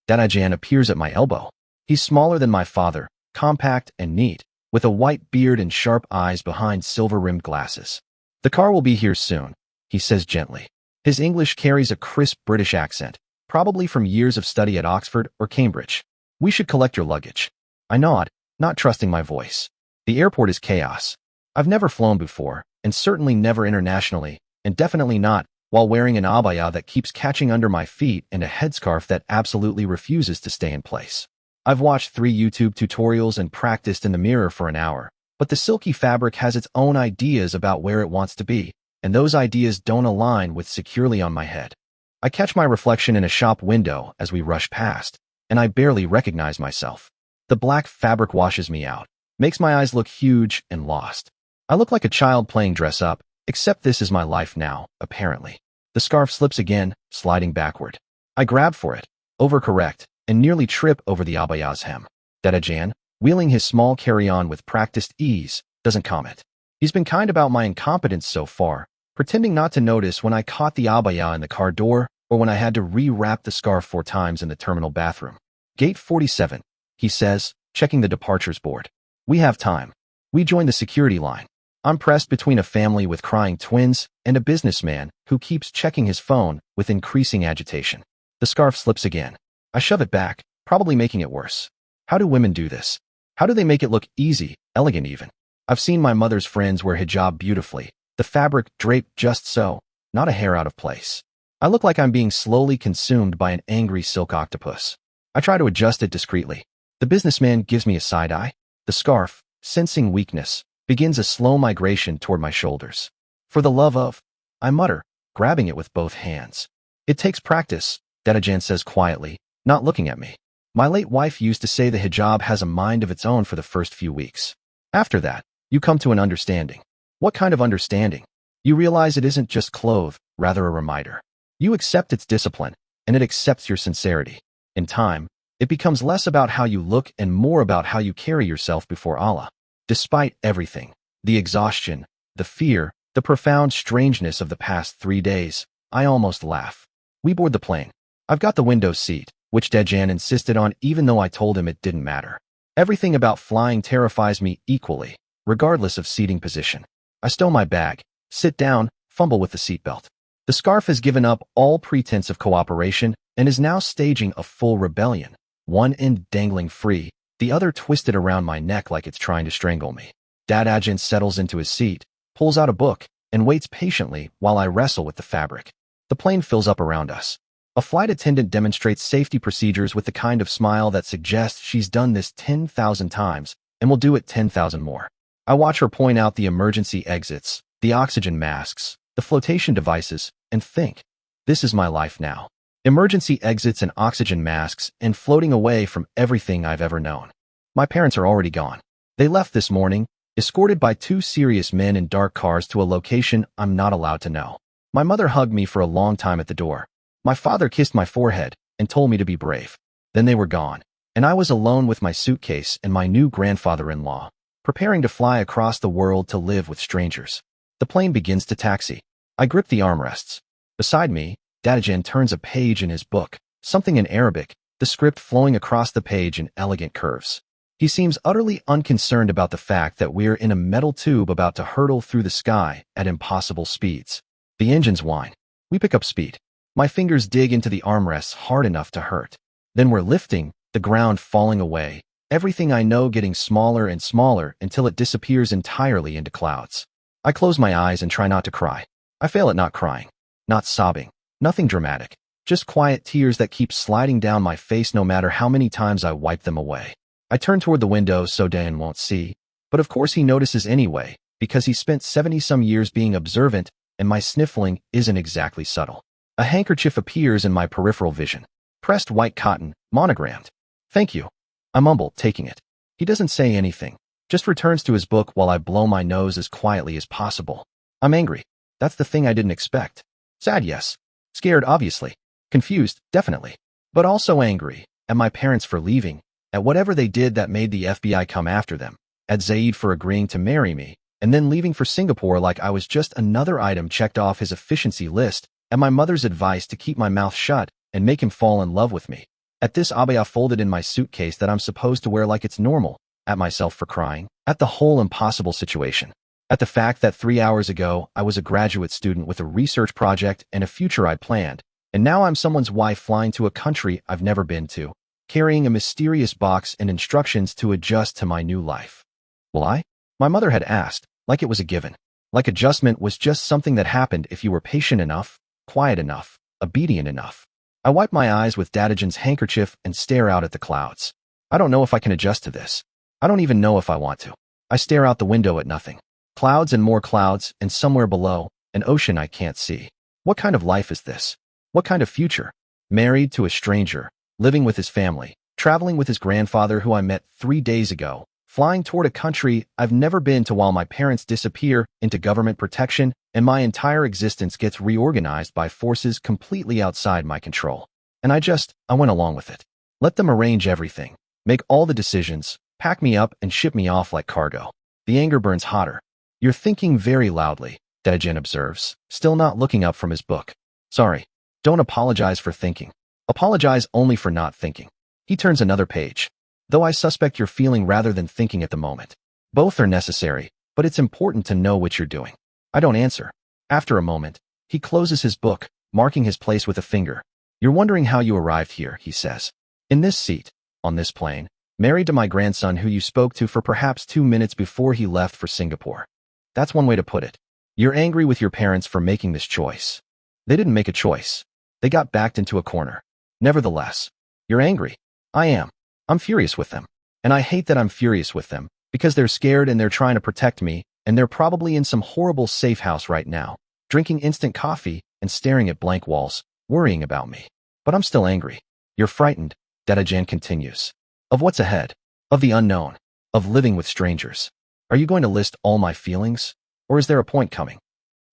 Dadajan appears at my elbow. He's smaller than my father, compact and neat, with a white beard and sharp eyes behind silver-rimmed glasses. "The car will be here soon," he says gently. His English carries a crisp British accent, probably from years of study at Oxford or Cambridge. "We should collect your luggage." I nod, not trusting my voice. The airport is chaos. I've never flown before, and certainly never internationally, and definitely not while wearing an abaya that keeps catching under my feet and a headscarf that absolutely refuses to stay in place. I've watched 3 YouTube tutorials and practiced in the mirror for an hour, but the silky fabric has its own ideas about where it wants to be, and those ideas don't align with securely on my head. I catch my reflection in a shop window as we rush past, and I barely recognize myself. The black fabric washes me out, makes my eyes look huge and lost. I look like a child playing dress up, except this is my life now, apparently. The scarf slips again, sliding backward. I grab for it, overcorrect, and nearly trip over the abaya's hem. Dadajan, wheeling his small carry-on with practiced ease, doesn't comment. He's been kind about my incompetence so far, pretending not to notice when I caught the abaya in the car door or when I had to re-wrap the scarf 4 times in the terminal bathroom. "Gate 47, he says, checking the departures board. "We have time." We join the security line. I'm pressed between a family with crying twins and a businessman who keeps checking his phone with increasing agitation. The scarf slips again. I shove it back, probably making it worse. How do women do this? How do they make it look easy, elegant even? I've seen my mother's friends wear hijab beautifully, the fabric draped just so, not a hair out of place. I look like I'm being slowly consumed by an angry silk octopus. I try to adjust it discreetly. The businessman gives me a side eye. The scarf, sensing weakness, begins a slow migration toward my shoulders. "For the love of," I mutter, grabbing it with both hands. "It takes practice," Dadajan says quietly, not looking at me. "My late wife used to say the hijab has a mind of its own for the first few weeks. After that, you come to an understanding." What kind of understanding? You realize it isn't just cloth, rather a reminder. You accept its discipline, and it accepts your sincerity. In time, it becomes less about how you look and more about how you carry yourself before Allah. Despite everything, the exhaustion, the fear, the profound strangeness of the past 3 days, I almost laugh. We board the plane. I've got the window seat, which Dejan insisted on even though I told him it didn't matter. Everything about flying terrifies me equally, regardless of seating position. I stow my bag, sit down, fumble with the seatbelt. The scarf has given up all pretense of cooperation and is now staging a full rebellion, one end dangling free, the other twisted around my neck like it's trying to strangle me. Dadajan settles into his seat, pulls out a book, and waits patiently while I wrestle with the fabric. The plane fills up around us. A flight attendant demonstrates safety procedures with the kind of smile that suggests she's done this 10,000 times and will do it 10,000 more. I watch her point out the emergency exits, the oxygen masks, the flotation devices, and think, this is my life now. Emergency exits and oxygen masks and floating away from everything I've ever known. My parents are already gone. They left this morning, escorted by 2 serious men in dark cars to a location I'm not allowed to know. My mother hugged me for a long time at the door. My father kissed my forehead and told me to be brave. Then they were gone, and I was alone with my suitcase and my new grandfather-in-law, preparing to fly across the world to live with strangers. The plane begins to taxi. I grip the armrests. Beside me, Dadajan turns a page in his book, something in Arabic, the script flowing across the page in elegant curves. He seems utterly unconcerned about the fact that we're in a metal tube about to hurtle through the sky at impossible speeds. The engines whine. We pick up speed. My fingers dig into the armrests hard enough to hurt. Then we're lifting, the ground falling away, everything I know getting smaller and smaller until it disappears entirely into clouds. I close my eyes and try not to cry. I fail at not crying, not sobbing, nothing dramatic, just quiet tears that keep sliding down my face no matter how many times I wipe them away. I turn toward the window so Dan won't see, but of course he notices anyway, because he spent 70-some years being observant and my sniffling isn't exactly subtle. A handkerchief appears in my peripheral vision. Pressed white cotton, monogrammed. "Thank you." I mumble, taking it. He doesn't say anything, just returns to his book while I blow my nose as quietly as possible. I'm angry. That's the thing I didn't expect. Sad, yes. Scared, obviously. Confused, definitely. But also angry, at my parents for leaving, at whatever they did that made the FBI come after them, at Zaid for agreeing to marry me, and then leaving for Singapore like I was just another item checked off his efficiency list, at my mother's advice to keep my mouth shut and make him fall in love with me. At this abaya folded in my suitcase that I'm supposed to wear like it's normal, at myself for crying, at the whole impossible situation, at the fact that 3 hours ago I was a graduate student with a research project and a future I'd planned, and now I'm someone's wife flying to a country I've never been to, carrying a mysterious box and instructions to adjust to my new life. Will I? My mother had asked, like it was a given. Like adjustment was just something that happened if you were patient enough, quiet enough, obedient enough. I wipe my eyes with Dadajan's handkerchief and stare out at the clouds. I don't know if I can adjust to this. I don't even know if I want to. I stare out the window at nothing. Clouds and more clouds, and somewhere below, an ocean I can't see. What kind of life is this? What kind of future? Married to a stranger, living with his family, traveling with his grandfather who I met 3 days ago, flying toward a country I've never been to while my parents disappear into government protection and my entire existence gets reorganized by forces completely outside my control. And I went along with it. Let them arrange everything, make all the decisions, pack me up and ship me off like cargo. The anger burns hotter. You're thinking very loudly, Dadajan observes, still not looking up from his book. Sorry, don't apologize for thinking. Apologize only for not thinking. He turns another page. Though I suspect you're feeling rather than thinking at the moment. Both are necessary, but it's important to know what you're doing. I don't answer. After a moment, he closes his book, marking his place with a finger. You're wondering how you arrived here, he says. In this seat, on this plane, married to my grandson who you spoke to for perhaps 2 minutes before he left for Singapore. That's one way to put it. You're angry with your parents for making this choice. They didn't make a choice. They got backed into a corner. Nevertheless, you're angry. I am. I'm furious with them. And I hate that I'm furious with them, because they're scared and they're trying to protect me, and they're probably in some horrible safe house right now, drinking instant coffee and staring at blank walls, worrying about me. But I'm still angry. You're frightened, Dadajan continues. Of what's ahead. Of the unknown. Of living with strangers. Are you going to list all my feelings? Or is there a point coming?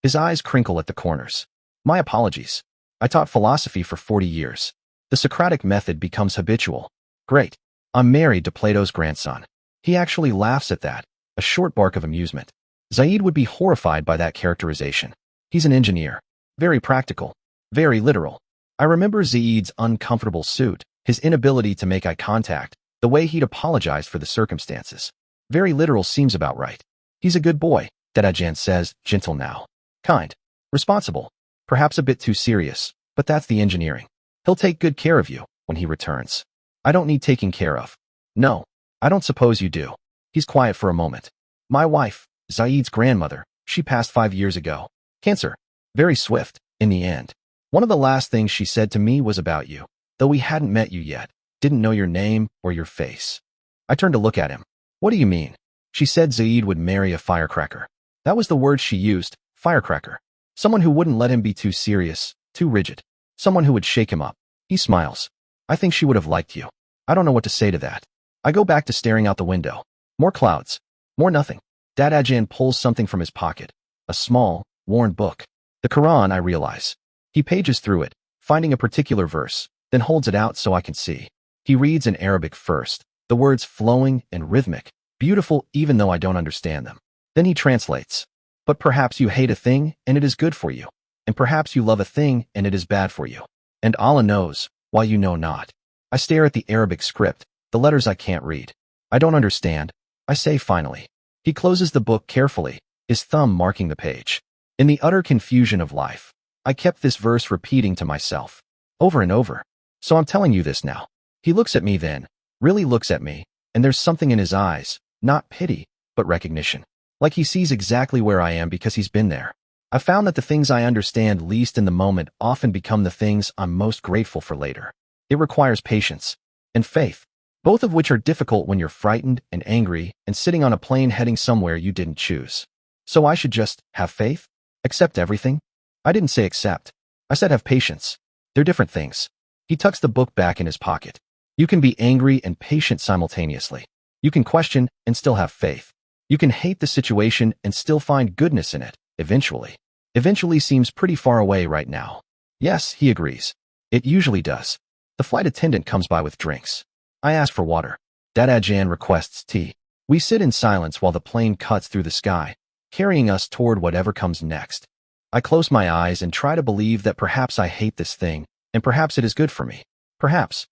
His eyes crinkle at the corners. My apologies. I taught philosophy for 40 years. The Socratic method becomes habitual. Great. I'm married to Plato's grandson. He actually laughs at that, a short bark of amusement. Zaid would be horrified by that characterization. He's an engineer. Very practical. Very literal. I remember Zaid's uncomfortable suit, his inability to make eye contact, the way he'd apologized for the circumstances. Very literal seems about right. He's a good boy, Dadajan says, gentle now. Kind. Responsible. Perhaps a bit too serious, but that's the engineering. He'll take good care of you when he returns. I don't need taking care of. No, I don't suppose you do. He's quiet for a moment. My wife, Zaid's grandmother, she passed 5 years ago. Cancer. Very swift, in the end. One of the last things she said to me was about you, though we hadn't met you yet, didn't know your name or your face. I turned to look at him. What do you mean? She said Zaid would marry a firecracker. That was the word she used, firecracker. Someone who wouldn't let him be too serious, too rigid. Someone who would shake him up. He smiles. I think she would have liked you. I don't know what to say to that. I go back to staring out the window. More clouds. More nothing. Dadajan pulls something from his pocket. A small, worn book. The Quran, I realize. He pages through it, finding a particular verse, then holds it out so I can see. He reads in Arabic first, the words flowing and rhythmic, beautiful even though I don't understand them. Then he translates. But perhaps you hate a thing and it is good for you. And perhaps you love a thing and it is bad for you. And Allah knows, while you know not. I stare at the Arabic script, the letters I can't read. I don't understand. I say finally. He closes the book carefully, his thumb marking the page. In the utter confusion of life, I kept this verse repeating to myself, over and over. So I'm telling you this now. He looks at me then, really looks at me, and there's something in his eyes, not pity, but recognition. Like he sees exactly where I am because he's been there. I found that the things I understand least in the moment often become the things I'm most grateful for later. It requires patience and faith, both of which are difficult when you're frightened and angry and sitting on a plane heading somewhere you didn't choose. So I should just have faith? Accept everything? I didn't say accept. I said have patience. They're different things. He tucks the book back in his pocket. You can be angry and patient simultaneously. You can question and still have faith. You can hate the situation and still find goodness in it, eventually. Eventually seems pretty far away right now. Yes, he agrees. It usually does. The flight attendant comes by with drinks. I ask for water. Dadajan requests tea. We sit in silence while the plane cuts through the sky, carrying us toward whatever comes next. I close my eyes and try to believe that perhaps I hate this thing, and perhaps it is good for me. Perhaps.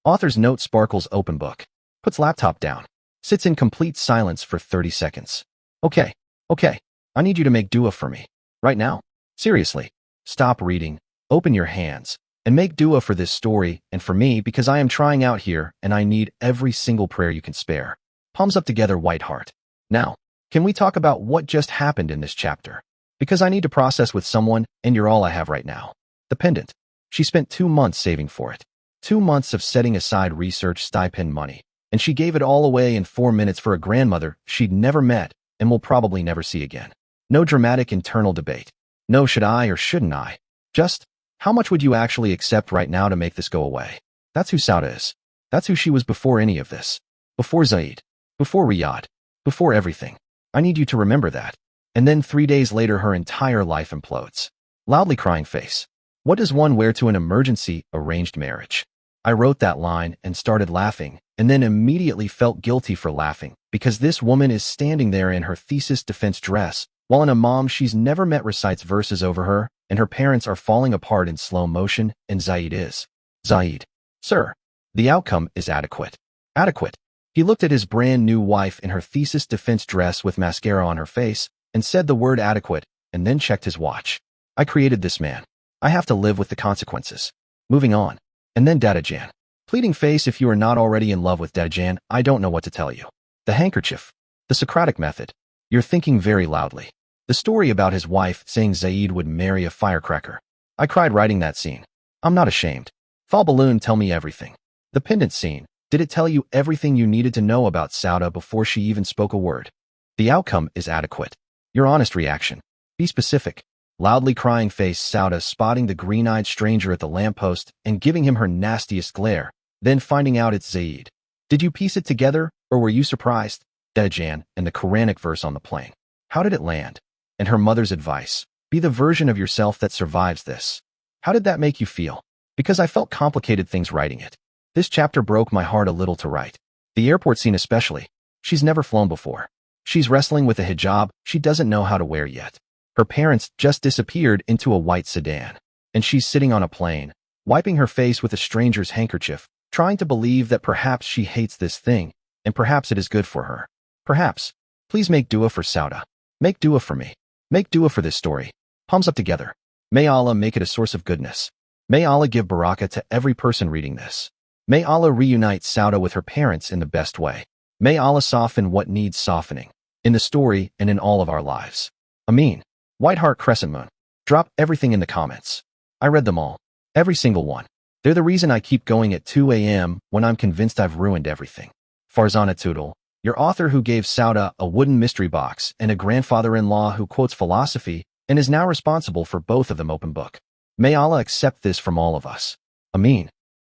Author's note sparkles open book. Puts laptop down. Sits in complete silence for 30 seconds. Okay. I need you to make dua for me. Right now? Seriously. Stop reading. Open your hands. And make dua for this story and for me because I am trying out here and I need every single prayer you can spare. Palms up together, white heart. Now, can we talk about what just happened in this chapter? Because I need to process with someone and you're all I have right now. The pendant. She spent 2 months saving for it. 2 months of setting aside research stipend money. And she gave it all away in 4 minutes for a grandmother she'd never met and will probably never see again. No dramatic internal debate. No should I or shouldn't I. Just, how much would you actually accept right now to make this go away? That's who Sauda is. That's who she was before any of this. Before Zaid. Before Riyadh. Before everything. I need you to remember that. And then 3 days later her entire life implodes. Loudly crying face. What does one wear to an emergency arranged marriage? I wrote that line and started laughing, and then immediately felt guilty for laughing, because this woman is standing there in her thesis defense dress, while an imam she's never met recites verses over her, and her parents are falling apart in slow motion, and Zaid is. Zaid. Sir. The outcome is adequate. Adequate. He looked at his brand new wife in her thesis defense dress with mascara on her face, and said the word adequate, and then checked his watch. I created this man. I have to live with the consequences. Moving on. And then Dadajan. Pleading face, if you are not already in love with Dadajan, I don't know what to tell you. The handkerchief. The Socratic method. You're thinking very loudly. The story about his wife saying Zaid would marry a firecracker. I cried writing that scene. I'm not ashamed. Fall balloon, tell me everything. The pendant scene. Did it tell you everything you needed to know about Sauda before she even spoke a word? The outcome is adequate. Your honest reaction. Be specific. Loudly crying face, Sauda spotting the green-eyed stranger at the lamppost and giving him her nastiest glare, then finding out it's Zaid. Did you piece it together, or were you surprised? Dadajan and the Quranic verse on the plane. How did it land? And her mother's advice. Be the version of yourself that survives this. How did that make you feel? Because I felt complicated things writing it. This chapter broke my heart a little to write. The airport scene especially. She's never flown before. She's wrestling with a hijab she doesn't know how to wear yet. Her parents just disappeared into a white sedan. And she's sitting on a plane, wiping her face with a stranger's handkerchief, trying to believe that perhaps she hates this thing, and perhaps it is good for her. Perhaps. Please make dua for Sauda. Make dua for me. Make dua for this story. Palms up together. May Allah make it a source of goodness. May Allah give barakah to every person reading this. May Allah reunite Sauda with her parents in the best way. May Allah soften what needs softening, in the story and in all of our lives. Ameen. White heart crescent moon. Drop everything in the comments. I read them all. Every single one. They're the reason I keep going at 2 a.m. when I'm convinced I've ruined everything. Farzana Tutul. Your author who gave Sauda a wooden mystery box and a grandfather-in-law who quotes philosophy and is now responsible for both of them open book. May Allah accept this from all of us. Ameen.